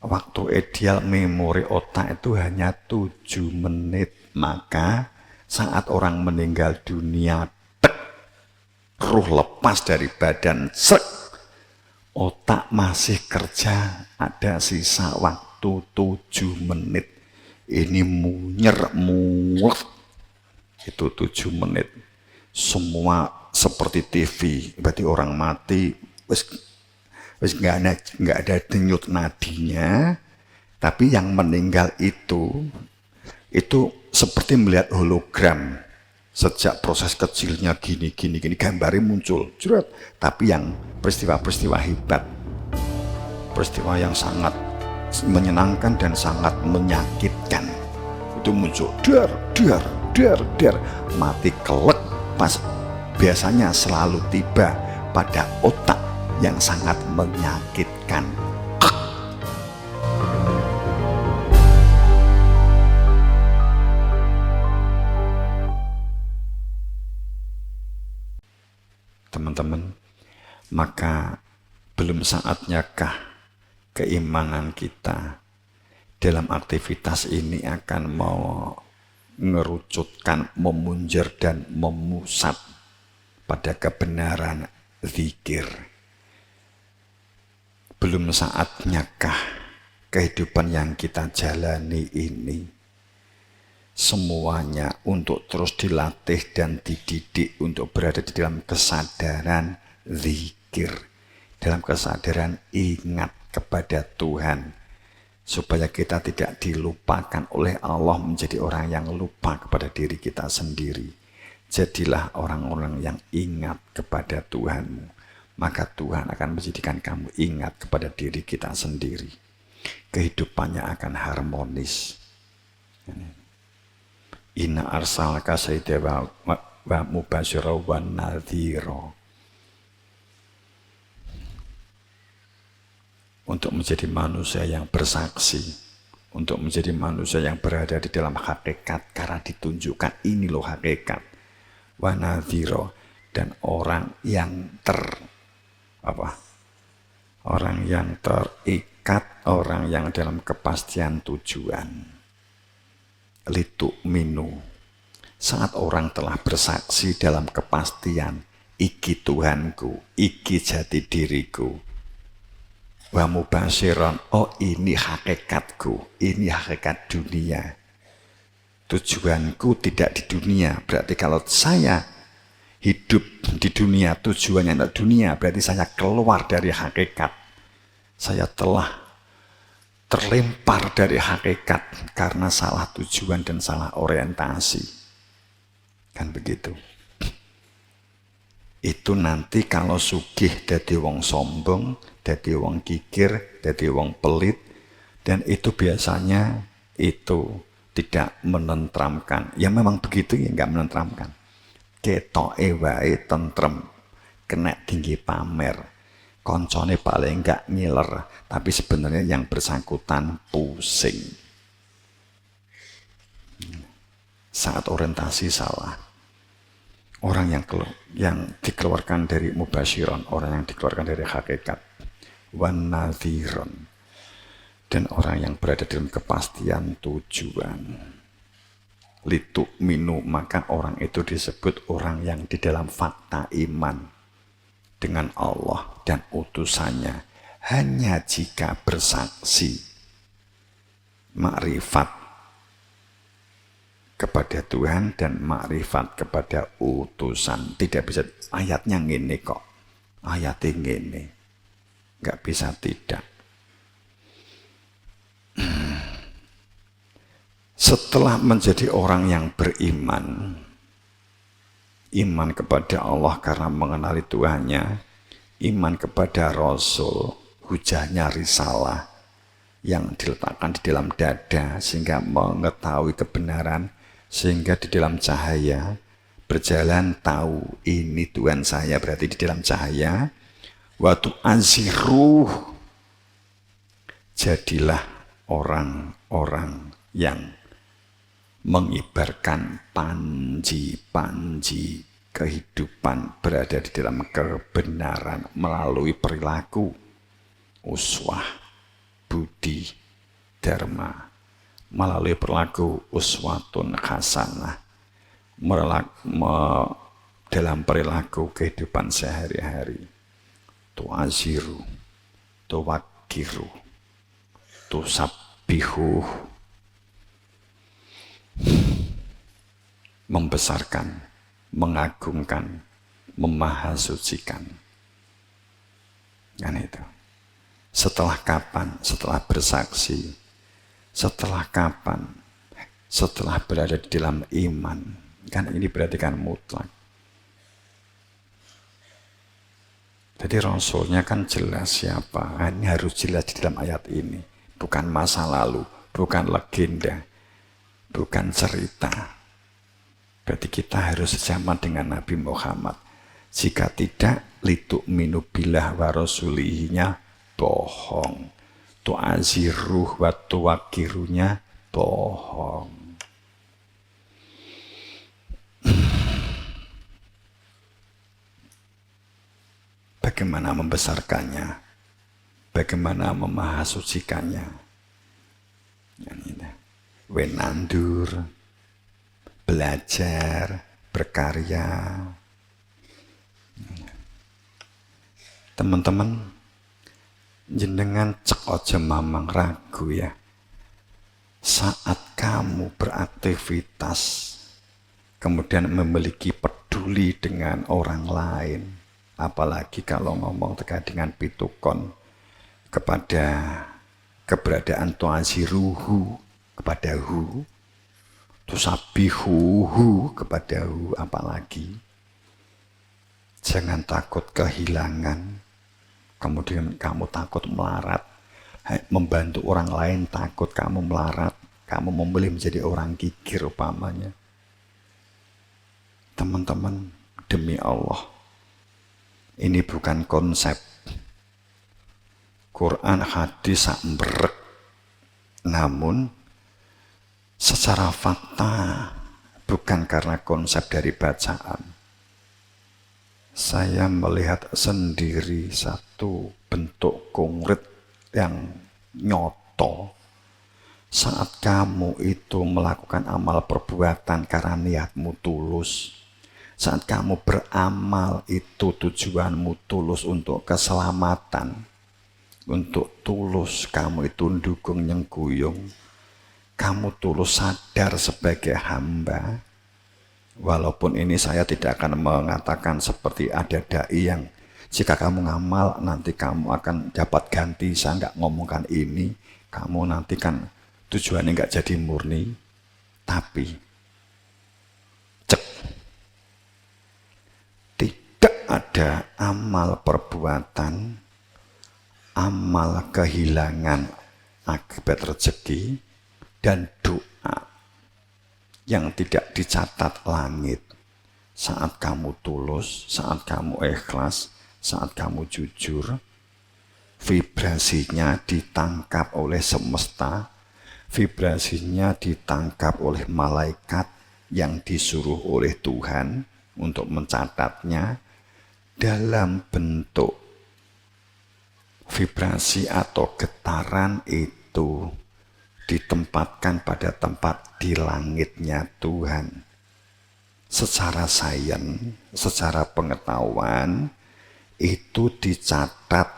Waktu ideal memori otak itu hanya 7 menit. Maka saat orang meninggal dunia, ruh lepas dari badan, otak masih kerja, ada sisa waktu 7 menit. Ini munyer, mulet. Itu 7 menit. Semua seperti TV. Berarti orang mati, wis nggak ada denyut nadinya. Tapi yang meninggal itu seperti melihat hologram. Sejak proses kecilnya gini gambarnya muncul, jurat. Tapi yang peristiwa-peristiwa hebat, peristiwa yang sangat menyenangkan dan sangat menyakitkan, itu muncul, dar, mati kelek. Pas biasanya selalu tiba pada otak yang sangat menyakitkan. Teman-teman, maka belum saatnya kah keimanan kita dalam aktivitas ini akan mau ngerucutkan, memunjer dan memusat pada kebenaran zikir? Belum saatnya kah kehidupan yang kita jalani ini semuanya untuk terus dilatih dan dididik untuk berada di dalam kesadaran zikir, dalam kesadaran ingat kepada Tuhan, supaya kita tidak dilupakan oleh Allah menjadi orang yang lupa kepada diri kita sendiri. Jadilah orang-orang yang ingat kepada Tuhanmu, maka Tuhan akan menjadikan kamu ingat kepada diri kita sendiri. Kehidupannya akan harmonis. Inna arsalaka sayyida wa mubashira wa nadhira. Untuk menjadi manusia yang bersaksi, untuk menjadi manusia yang berada di dalam hakikat, karena ditunjukkan ini loh hakikat. Wa nadhira, dan orang yang orang yang terikat, orang yang dalam kepastian tujuan. Litu'minu, saat orang telah bersaksi dalam kepastian, iki Tuhanku, iki jati diriku, wa mubasyiran, oh ini hakikatku, ini hakikat dunia, tujuanku tidak di dunia. Berarti kalau saya hidup di dunia, tujuannya tidak dunia, berarti saya keluar dari hakikat, saya telah terlempar dari hakikat karena salah tujuan dan salah orientasi. Kan begitu. Itu nanti kalau sugih dadi wong sombong, dadi wong kikir, dadi wong pelit, dan itu biasanya itu tidak menentramkan. Ya memang begitu, ya enggak menentramkan. Ketoke wae tentrem, kena tinggi pamer. Koncone paling enggak ngiler, tapi sebenarnya yang bersangkutan pusing. Saat orientasi salah. Orang yang dikeluarkan dari mubasyiron, orang yang dikeluarkan dari hakikat. Wan nadhiron, dan orang yang berada dalam kepastian tujuan. Litu'minu, maka orang itu disebut orang yang di dalam fakta iman dengan Allah dan utusannya hanya jika bersaksi makrifat kepada Tuhan dan makrifat kepada utusan. Tidak bisa ayatnya ngene kok, ayatnya ngene, nggak bisa tidak. Setelah menjadi orang yang beriman, iman kepada Allah karena mengenali Tuhannya, iman kepada Rasul, hujahnya risalah yang diletakkan di dalam dada sehingga mengetahui kebenaran, sehingga di dalam cahaya berjalan tahu ini Tuhan saya, berarti di dalam cahaya. Waktu aziruh, jadilah orang-orang yang mengibarkan panji-panji kehidupan berada di dalam kebenaran melalui perilaku uswah. budi dharma, melalui perilaku uswatun hasanah, dalam perilaku kehidupan sehari-hari, tu'aziru, tuwakiru, tusabbihu, membesarkan, mengagungkan, memahasucikan. Kan itu. Setelah kapan? Setelah bersaksi. Setelah kapan? Setelah berada di dalam iman. Kan ini berarti kan mutlak. Jadi Rasulnya kan jelas siapa. Ini harus jelas di dalam ayat ini. Bukan masa lalu, bukan legenda, bukan cerita. Berarti kita harus sejaman dengan Nabi Muhammad. Jika tidak, litu'minu billah wa rasulihinya bohong. Tu'aziruh wa tuwakirunya bohong. Bagaimana membesarkannya? Bagaimana memahasucikannya? Wenandur, belajar, berkarya. Teman-teman, jenengan cek aja mamang ragu ya. Saat kamu beraktivitas, kemudian memiliki peduli dengan orang lain, apalagi kalau ngomong terkait dengan pitukon, kepada keberadaan tu'aziruhu, kepada hu, tusabihuhu, kepada hu, apalagi. Jangan takut kehilangan. Kemudian kamu takut melarat, membantu orang lain takut kamu melarat, kamu memilih menjadi orang kikir umpamanya. Teman-teman, demi Allah, ini bukan konsep Quran hadis sak mbrek, namun secara fakta, bukan karena konsep dari bacaan. Saya melihat sendiri satu bentuk konkret yang nyoto. Saat kamu itu melakukan amal perbuatan karena niatmu tulus, saat kamu beramal itu tujuanmu tulus untuk keselamatan, untuk tulus kamu itu dukung nyengkuyung, kamu tulus sadar sebagai hamba. Walaupun ini saya tidak akan mengatakan seperti ada dai yang jika kamu ngamal nanti kamu akan dapat ganti. Saya nggak ngomongkan ini, kamu nanti kan tujuannya nggak jadi murni. Tapi cek, tidak ada amal perbuatan, amal kehilangan akibat rezeki, dan doa yang tidak dicatat langit. Saat kamu tulus, saat kamu ikhlas, saat kamu jujur, vibrasinya ditangkap oleh semesta, vibrasinya ditangkap oleh malaikat yang disuruh oleh Tuhan untuk mencatatnya dalam bentuk vibrasi atau getaran itu ditempatkan pada tempat di langitnya Tuhan. Secara sains, secara pengetahuan itu dicatat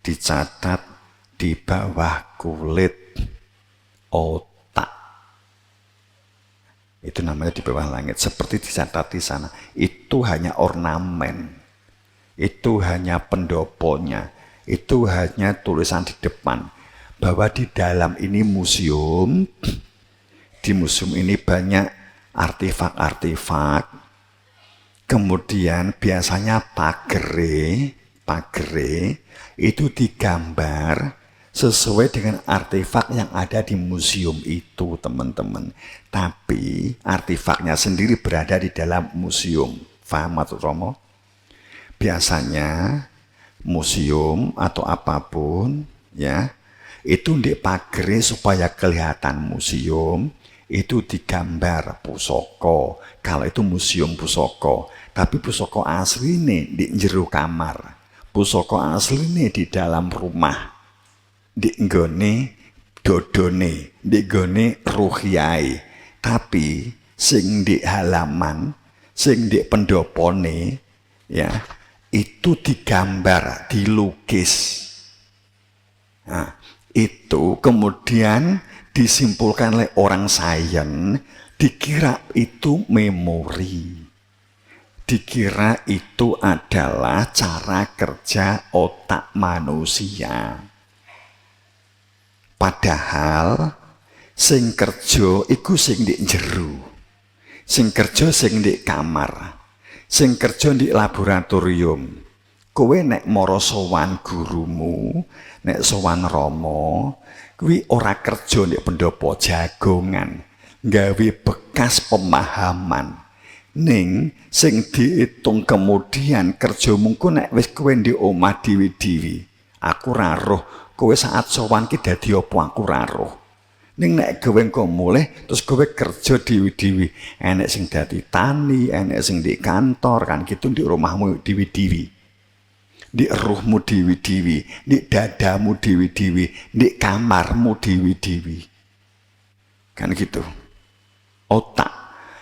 dicatat di bawah kulit otak. Itu namanya di bawah langit. Seperti dicatat di sana. Itu hanya ornamen. Itu hanya pendoponya. Itu hanya tulisan di depan. Bahwa di dalam ini museum, di museum ini banyak artefak-artefak, kemudian biasanya pagere itu digambar sesuai dengan artefak yang ada di museum itu, teman-teman. Tapi artefaknya sendiri berada di dalam museum. Paham Matur Romo? Biasanya museum atau apapun ya, itu di pagere supaya kelihatan museum, itu digambar pusaka. Kalau itu museum pusaka, tapi pusaka asli nih di jero kamar. pusaka asline di dalam rumah, di nggone dodone, di nggone ruhiyai. Tapi sing di halaman, sing di pendopone, ya itu digambar, dilukis. Nah, itu kemudian disimpulkan oleh orang sains, dikira itu memori. Dikira itu adalah cara kerja otak manusia. Padahal sing kerja iku sing di jero. Sing kerja sing di kamar. Sing kerja di laboratorium. Kowe nek mara sowan gurumu, nek sowan Rama, kuwi ora kerja nek pendopo jagongan, gawe bekas pemahaman. Ning sing diitung kemudian kerja mungku nek wis kowe di omah diwi-diwi. Aku ra roh kowe saat sowan ki dadi apa aku ra roh. Ning nek kowe engko mulih terus kowe kerja diwi-diwi. Enek sing dadi tani, enek sing di kantor kan gitu di rumahmu diwi-diwi. Di ruhmu diwi-diwi, di dadamu diwi-diwi, di kamarmu diwi-diwi. Kan gitu. Otak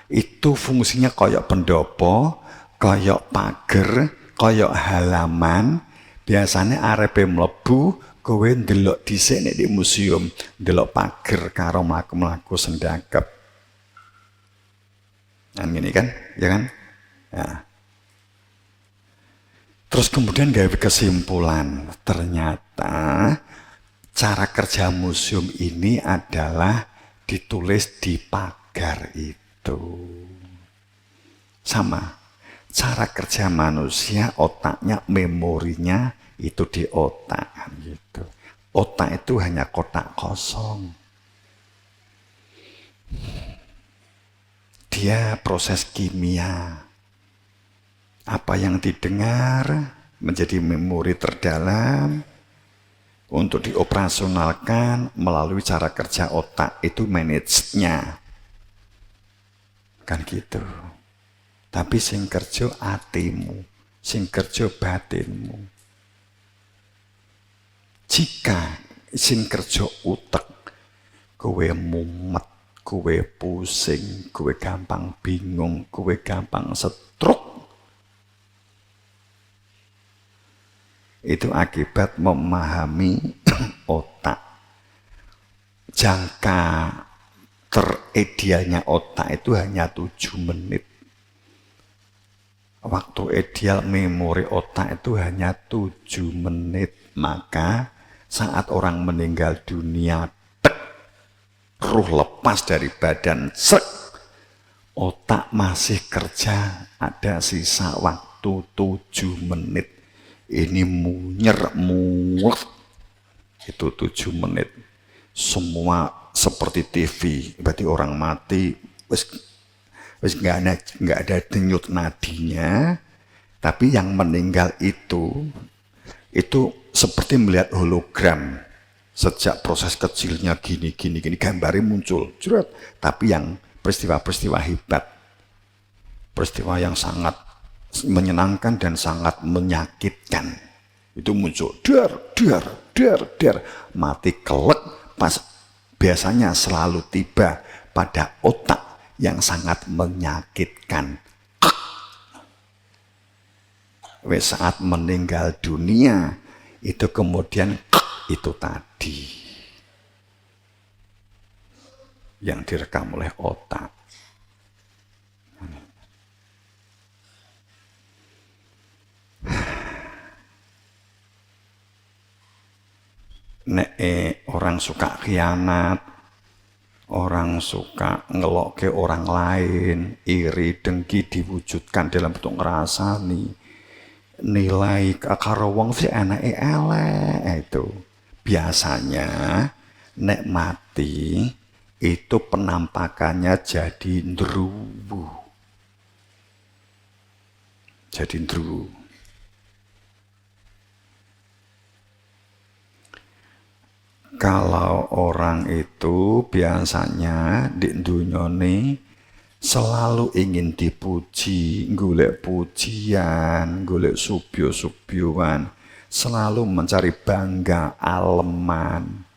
itu fungsinya koyok pendopo, koyok pager, koyok halaman. Biasanya arepe mlebu kowe ndelok dhisik nek di museum, ndelok pager karo mlaku-mlaku sendakep. Nah gini kan, ya kan? Nah. Terus kemudian gawe kesimpulan, ternyata cara kerja museum ini adalah ditulis di pagar itu. Sama cara kerja manusia, otaknya, memorinya itu di otak gitu. Otak itu hanya kotak kosong. Dia proses kimia. Apa yang didengar menjadi memori terdalam untuk dioperasionalkan melalui cara kerja otak itu manage-nya. Kan gitu. Tapi sing kerja atimu, sing kerja batinmu. Jika sing kerja utek, kowe mumet, kowe pusing, kowe gampang bingung, kowe gampang stroke. Itu akibat memahami otak. Jangka teridealnya otak itu hanya 7 menit. Waktu ideal memori otak itu hanya 7 menit. Maka saat orang meninggal dunia, tek, ruh lepas dari badan, sek, otak masih kerja, ada sisa waktu 7 menit. Ini munyer, mulet, itu 7 menit. Semua seperti TV, berarti orang mati, wis nggak ada denyut nadinya, tapi yang meninggal itu seperti melihat hologram. Sejak proses kecilnya gini, gambarnya muncul, jerat. Tapi yang peristiwa-peristiwa hebat, peristiwa yang sangat menyenangkan dan sangat menyakitkan, itu muncul, dar, mati kelek pas. Biasanya selalu tiba pada otak yang sangat menyakitkan. Saat meninggal dunia, itu kemudian itu tadi yang direkam oleh otak. Nek orang suka khianat, orang suka ngelokke orang lain, iri, dengki diwujudkan dalam bentuk ngrasani, nilai karo wong sih enake elek itu. Biasanya nek mati itu penampakannya jadi ndruwu. Jadi ndruwu. Kalau orang itu biasanya di dunia ini selalu ingin dipuji, golek pujian, golek subyo-subyoan. selalu mencari bangga, aleman.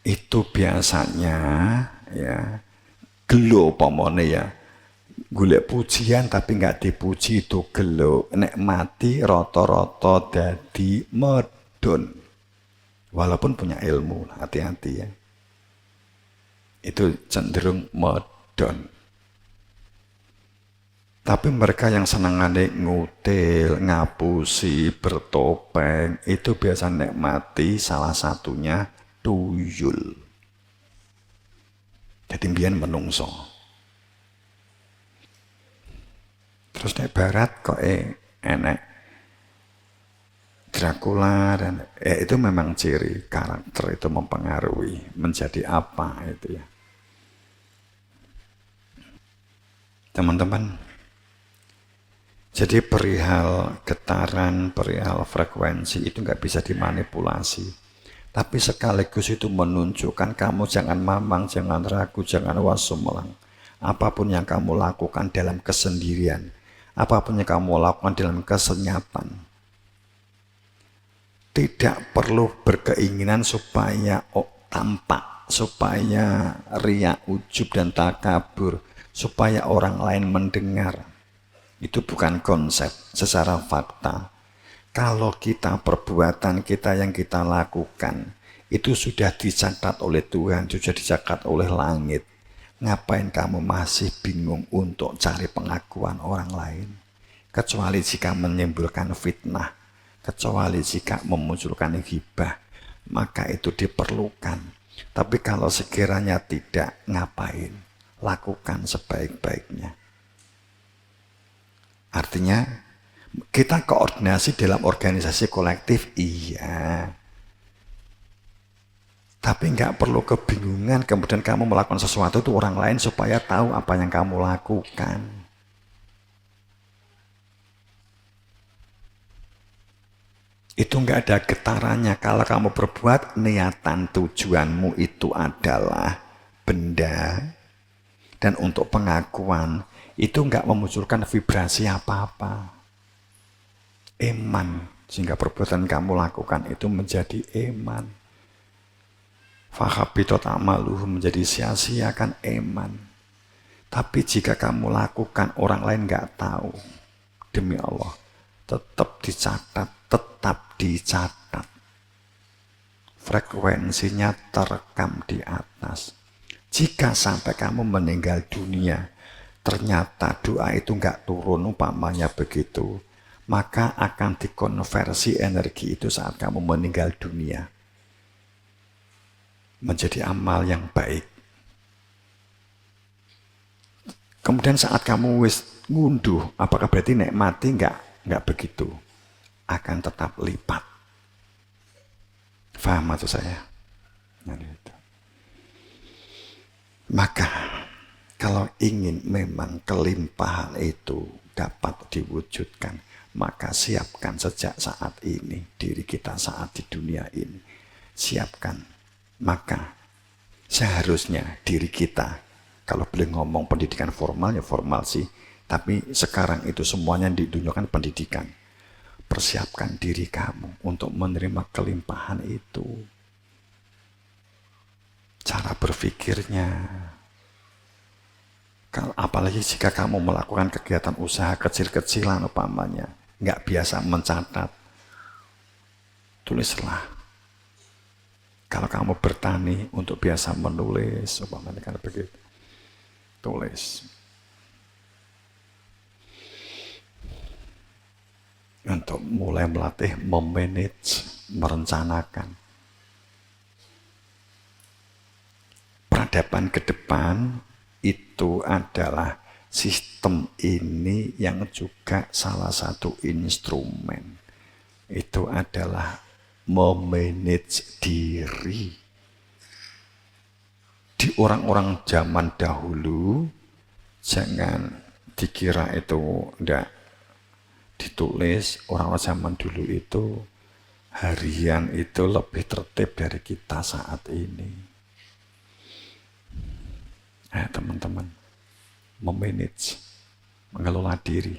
Itu biasanya ya gelo pomone ya. Golek pujian tapi nggak dipuji itu gelo. Nek mati rata-rata dadi medun. Walaupun punya ilmu, hati-hati ya. Itu cenderung medon. Tapi mereka yang senengane ngutil, ngapusi, bertopeng, itu biasa nikmati salah satunya tuyul. Jadi mbiyen menungso. Terus nek barat kok enek Dracula dan itu memang ciri karakter itu mempengaruhi menjadi apa itu ya. Teman-teman, jadi perihal getaran, perihal frekuensi itu nggak bisa dimanipulasi. Tapi sekaligus itu menunjukkan kamu jangan mamang, jangan ragu, jangan wasumlang. Apapun yang kamu lakukan dalam kesendirian, apapun yang kamu lakukan dalam kesenyapan, tidak perlu berkeinginan supaya tampak, supaya riak, ujub dan takabur, supaya orang lain mendengar. Itu bukan konsep secara fakta. Kalau kita perbuatan kita yang kita lakukan itu sudah dicatat oleh Tuhan, sudah dicatat oleh langit. Ngapain kamu masih bingung untuk cari pengakuan orang lain? Kecuali jika menimbulkan fitnah, kecuali jika memunculkan ghibah, maka itu diperlukan. Tapi kalau sekiranya tidak, ngapain? Lakukan sebaik-baiknya. Artinya kita koordinasi dalam organisasi kolektif, iya. Tapi nggak perlu kebingungan kemudian kamu melakukan sesuatu itu orang lain supaya tahu apa yang kamu lakukan. Itu nggak ada getarannya. Kalau kamu berbuat, niatan tujuanmu itu adalah benda dan untuk pengakuan, itu nggak memunculkan vibrasi apa-apa. Eman, sehingga perbuatan kamu lakukan itu menjadi eman. Fahabitot amaluhu, menjadi sia-sia kan eman. Tapi jika kamu lakukan orang lain nggak tahu, demi Allah, tetap dicatat. Frekuensinya terekam di atas. Jika sampai kamu meninggal dunia, ternyata doa itu nggak turun umpamanya begitu, maka akan dikonversi energi itu saat kamu meninggal dunia menjadi amal yang baik. Kemudian saat kamu wis ngunduh, apakah berarti nek mati? Nggak begitu. Akan tetap lipat. Faham maksud saya? Maka kalau ingin memang kelimpahan itu dapat diwujudkan, maka siapkan sejak saat ini diri kita saat di dunia ini. Siapkan. Maka seharusnya diri kita, kalau boleh ngomong pendidikan formal ya formal sih, tapi sekarang itu semuanya di dunia kan pendidikan. Persiapkan diri kamu untuk menerima kelimpahan itu. Cara berpikirnya, apalagi jika kamu melakukan kegiatan usaha kecil-kecilan umpamanya, nggak biasa mencatat, tulislah. Kalau kamu bertani untuk biasa menulis, umpamanya kan begitu, tulis. Untuk mulai melatih memanage, merencanakan. Peradaban ke depan itu adalah sistem ini yang juga salah satu instrumen. Itu adalah memanage diri. Di orang-orang zaman dahulu, jangan dikira itu enggak ditulis. Orang-orang zaman dulu itu harian itu lebih tertib dari kita saat ini. Teman-teman, memanage, mengelola diri.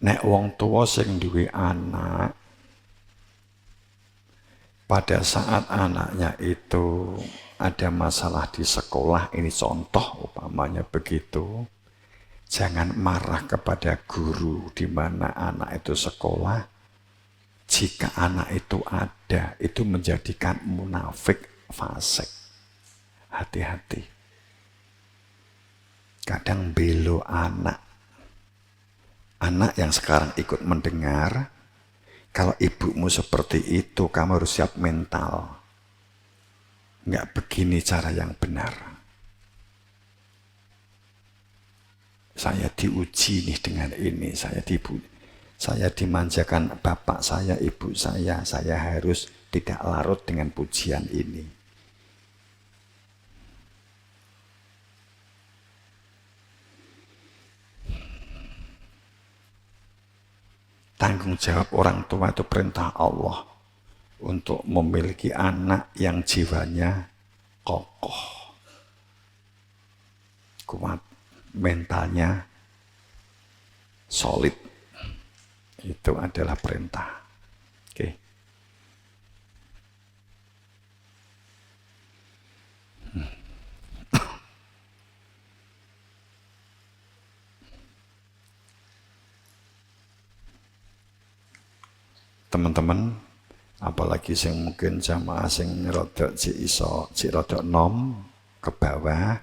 Nek wong tua sing duwe anak, pada saat anaknya itu ada masalah di sekolah, ini contoh umpamanya begitu, jangan marah kepada guru di mana anak itu sekolah. Jika anak itu ada, itu menjadikan munafik, fasik. Hati-hati. Kadang belo anak. Anak yang sekarang ikut mendengar, kalau ibumu seperti itu, kamu harus siap mental. Nggak begini cara yang benar. Saya diuji nih dengan ini, saya dimanjakan bapak saya, ibu saya harus tidak larut dengan pujian ini. Tanggung jawab orang tua itu perintah Allah untuk memiliki anak yang jiwanya kokoh, kuat, mentalnya solid. Itu adalah perintah. Oke. Teman-teman, apalagi sing mungkin jamaah sing rodok cik rodok nom ke bawah,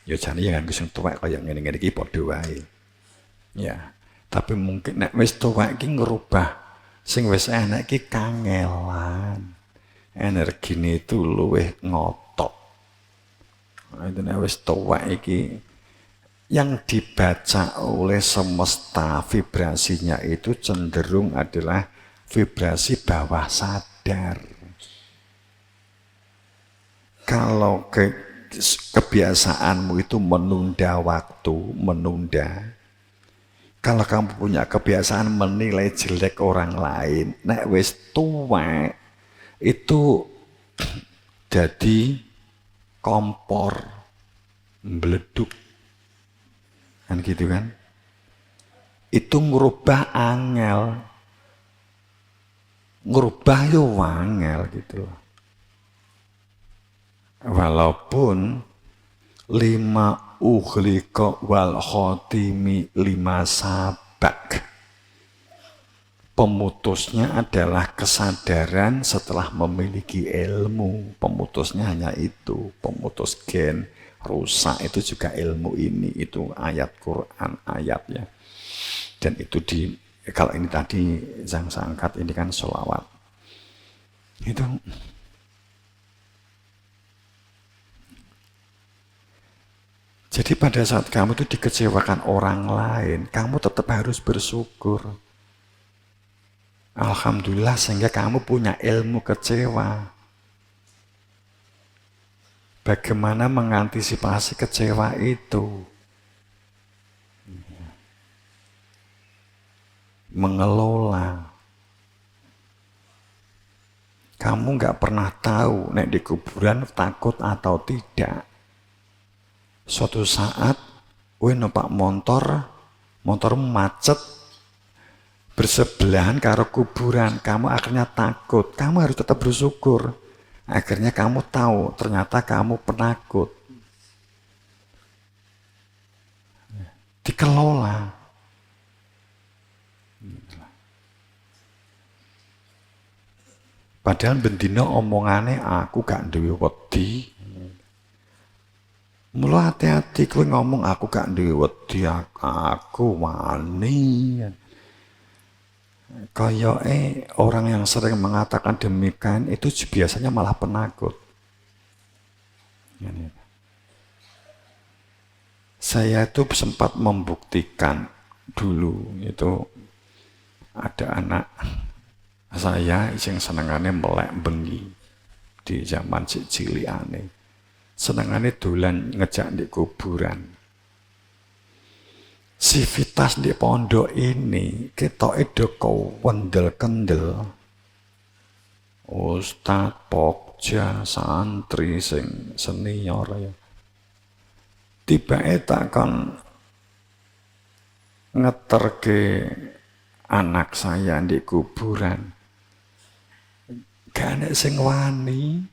ya jane ya nganggo sing tuwek kaya ngene-ngene iki padha wae. Ya, tapi mungkin nek wis tuwek iki ngerubah sing wis enak iki kangelan. Energine itu luwih ngotok. Itu nek wis tuwek iki yang dibaca oleh semesta vibrasinya itu cenderung adalah vibrasi bawah sadar. Kalau kebiasaanmu itu menunda waktu, menunda. Kalau kamu punya kebiasaan menilai jelek orang lain, nek wis tuwek itu jadi kompor meleduk. Kan gitu kan? Itu merubah angel. Ngerubah yo wangel gitu loh. Walaupun 5 ughliqa wal khotimi 5 sabak. Pemutusnya adalah kesadaran setelah memiliki ilmu. Pemutusnya hanya itu, pemutus gen rusak itu juga ilmu ini, itu ayat Quran ayatnya. Dan itu kalau ini tadi yang saya angkat ini kan sholawat. Itu jadi pada saat kamu itu dikecewakan orang lain, kamu tetap harus bersyukur. Alhamdulillah sehingga kamu punya ilmu kecewa. Bagaimana mengantisipasi kecewa itu? Mengelola. Kamu nggak pernah tahu nek di kuburan takut atau tidak. Suatu saat, numpak motor macet bersebelahan karo kuburan. Kamu akhirnya takut. Kamu harus tetap bersyukur. Akhirnya kamu tahu ternyata kamu penakut. Dikelola. Padahal bendino omongane aku gak duwe wedi. Mula hati-hati kowe ngomong aku gak duwe wedi, aku wani. Kayak orang yang sering mengatakan demikian itu biasanya malah penakut. Saya itu sempat membuktikan dulu itu ada anak saya yang senengannya melek bengi di zaman ciliane. Senengannya dolan ngejak di kuburan. Sivitas di pondok ini kita kau wendel-kendel. Ustaz, pokja, santri sing senior ya. Tiba takkan ngeterke anak saya di kuburan. Gak ada sing wani.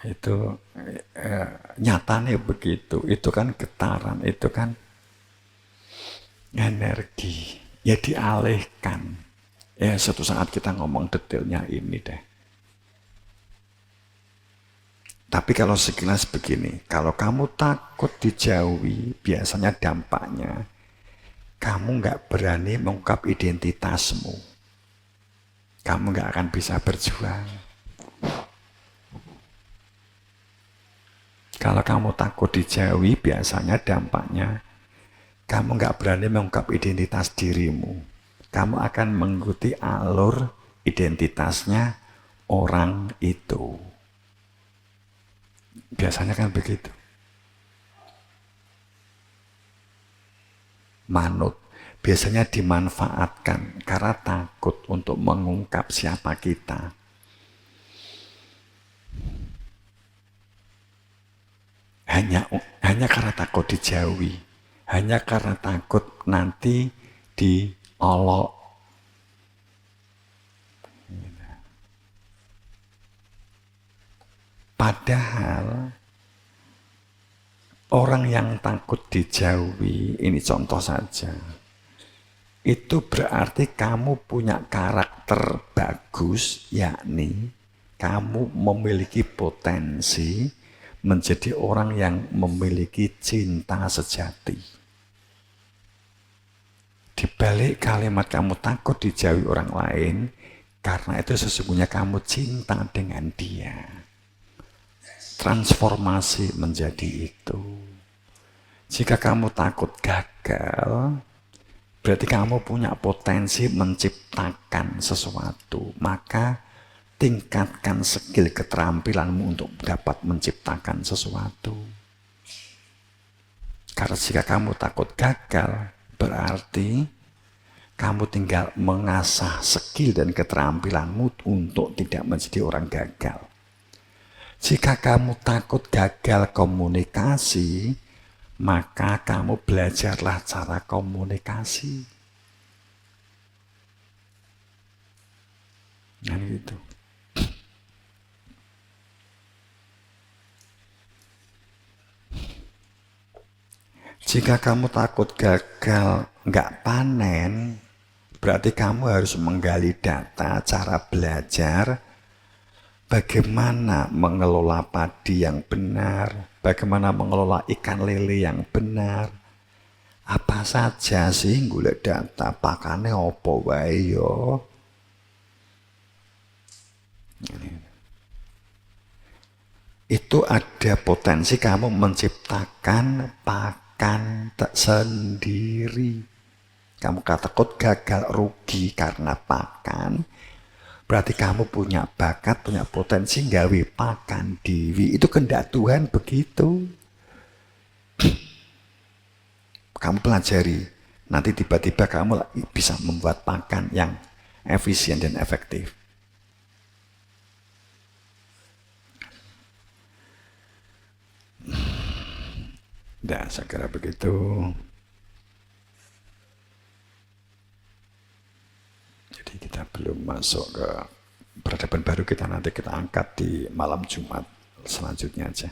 Itu nyatanya begitu. Itu kan getaran, itu kan energi. Ya dialihkan. Ya suatu saat kita ngomong detailnya ini deh. Tapi kalau sekilas begini, kalau kamu takut dijauhi, biasanya dampaknya kamu nggak berani mengungkap identitasmu. Kamu nggak akan bisa berjuang. Kalau kamu takut dijauhi, biasanya dampaknya kamu nggak berani mengungkap identitas dirimu. Kamu akan mengikuti alur identitasnya orang itu. Biasanya kan begitu. Manut. Biasanya dimanfaatkan karena takut untuk mengungkap siapa kita. Hanya karena takut dijauhi. Hanya karena takut nanti diolok. Padahal orang yang takut dijauhi, ini contoh saja, itu berarti kamu punya karakter bagus, yakni kamu memiliki potensi menjadi orang yang memiliki cinta sejati. Di balik kalimat kamu takut dijauhi orang lain, karena itu sesungguhnya kamu cinta dengan dia. Transformasi menjadi itu. Jika kamu takut gagal, berarti kamu punya potensi menciptakan sesuatu. Maka tingkatkan skill keterampilanmu untuk dapat menciptakan sesuatu. Karena jika kamu takut gagal, berarti kamu tinggal mengasah skill dan keterampilanmu untuk tidak menjadi orang gagal. Jika kamu takut gagal komunikasi, maka kamu belajarlah cara komunikasi. Nah gitu. Jika kamu takut gagal, nggak panen, berarti kamu harus menggali data, cara belajar, bagaimana mengelola padi yang benar, bagaimana mengelola ikan lele yang benar. Apa saja sih golek data, pakane opo wae yo. Itu ada potensi kamu menciptakan pakan sendiri. Kamu takut gagal rugi karena pakan, berarti kamu punya bakat, punya potensi gawe pakan dewi. Itu kehendak Tuhan begitu. Kamu pelajari, nanti tiba-tiba kamu bisa membuat pakan yang efisien dan efektif. Dan saya kira begitu. Jadi kita belum masuk ke peradaban baru, kita nanti kita angkat di malam Jumat selanjutnya aja.